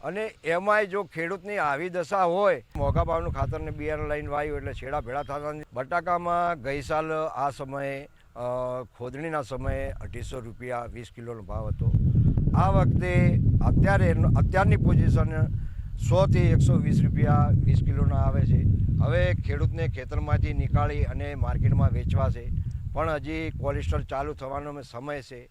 અને એમાંય જો ખેડૂતની આવી દશા હોય, મોંઘા ભાવનું ખાતરને બિયારણ લઈને વાવ્યું એટલે છેડા ભેળા થતા નથી. બટાકામાં ગઈ સાલ આ સમયે ખોદણીના સમયે 250 રૂપિયા 20 કિલોનો ભાવ હતો. આ વખતે અત્યારની પોઝિશન 100 થી 120 રૂપિયા 20 કિલોના આવે છે. હવે ખેડૂતને ખેતરમાંથી નીકાળી અને માર્કેટમાં વેચવા છે, પણ હજી કોલેસ્ટર ચાલુ થવાનો સમય છે.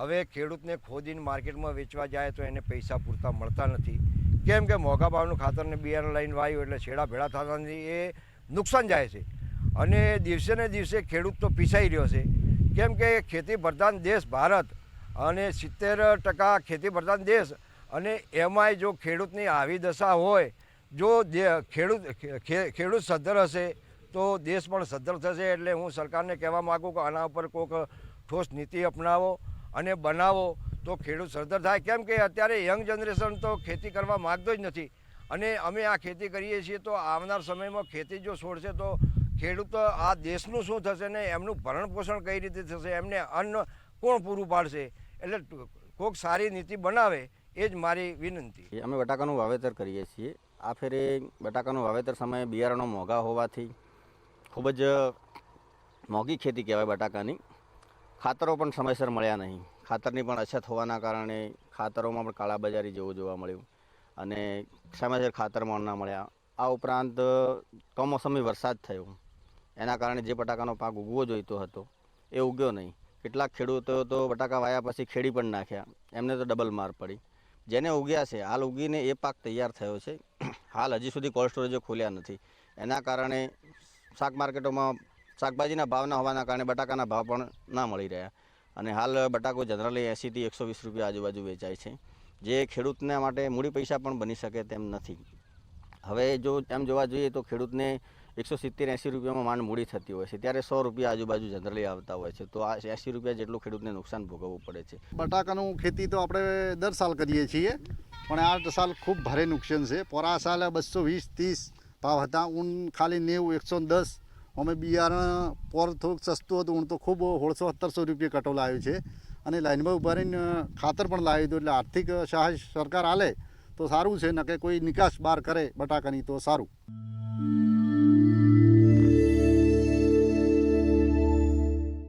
હવે ખેડૂતને ખોદીને માર્કેટમાં વેચવા જાય તો એને પૈસા પૂરતા મળતા નથી, કેમ કે મોંઘા ભાવનું ખાતરને બિયારણ લઈને વાવ્યું એટલે છેડા ભેળા થતા નથી. એ નુકસાન જાય છે અને દિવસે ને દિવસે ખેડૂત તો પીસાઈ રહ્યો છે, કેમ કે ખેતી પ્રધાન દેશ ભારત અને 70% ખેતી પ્રધાન દેશ, અને એમાંય જો ખેડૂતની આવી દશા હોય, જો ખેડૂત સદ્ધર હશે તો દેશ પણ સદ્ધર થશે. એટલે હું સરકારને કહેવા માગું કે આના ઉપર કોઈક ઠોસ નીતિ અપનાવો અને બનાવો તો ખેડૂત સદ્ધર થાય, કેમ કે અત્યારે યંગ જનરેશન તો ખેતી કરવા માગતો જ નથી. અને અમે આ ખેતી કરીએ છીએ તો આવનાર સમયમાં ખેતી જો છોડશે તો ખેડૂત આ દેશનું શું થશે ને એમનું ભરણ પોષણ કઈ રીતે થશે, એમને અન્ન કોણ પૂરું પાડશે. એટલે કોઈક સારી નીતિ બનાવે એ જ મારી વિનંતી. અમે બટાકાનું વાવેતર કરીએ છીએ. આ ફેરે બટાકાનું વાવેતર સમયે બિયારણો મોંઘા હોવાથી ખૂબ જ મોંઘી ખેતી કહેવાય બટાકાની. ખાતરો પણ સમયસર મળ્યા નહીં. ખાતરની પણ અછત હોવાના કારણે ખાતરોમાં પણ કાળાબજારી જેવું જોવા મળ્યું અને સમયસર ખાતર પણ ના મળ્યા. આ ઉપરાંત કમોસમી વરસાદ થયો, એના કારણે જે બટાકાનો પાક ઉગવો જોઈતો હતો એ ઉગ્યો નહીં. કેટલાક ખેડૂતો તો બટાકા વાયા પછી ખેડી પણ નાખ્યા, એમને તો ડબલ માર પડી. જેને ઉગ્યા છે હાલ ઉગીને એ પાક તૈયાર થયો છે, હાલ હજી સુધી કોલ્ડ સ્ટોરેજો ખોલ્યા નથી. એના કારણે શાક માર્કેટોમાં શાકભાજીના ભાવ ના હોવાના કારણે બટાકાના ભાવ પણ ના મળી રહ્યા અને હાલ બટાકો જનરલી 80 થી 120 રૂપિયા આજુબાજુ વેચાય છે, જે ખેડૂતના માટે મૂડી પૈસા પણ બની શકે તેમ નથી. હવે જો એમ જોવા જોઈએ તો ખેડૂતને 170-80 રૂપિયામાં માંડ મૂડી થતી હોય છે, ત્યારે 100 રૂપિયા આજુબાજુ જનરલી આવતા હોય છે, તો આ 80 રૂપિયા જેટલું ખેડૂતને નુકસાન ભોગવવું પડે છે. બટાકાનું ખેતી તો આપણે દર સાલ કરીએ છીએ, પણ આ સાલ ખૂબ ભારે નુકસાન છે. પોરા સાલ 220-30 ભાવ હતા, ઊન ખાલી 90-110. અમે બિયારણ પોર થોડુંક સસ્તું હતું, ઊન તો ખૂબ 1600-1700 રૂપિયા કટોલ આવ્યું છે અને લાઈનમાં ઉભા રહીને ખાતર પણ લાવી હતું. એટલે આર્થિક સહાય સરકાર આલે તો સારું છે, ન કે કોઈ નિકાસ બહાર કરે બટાકાની તો સારું.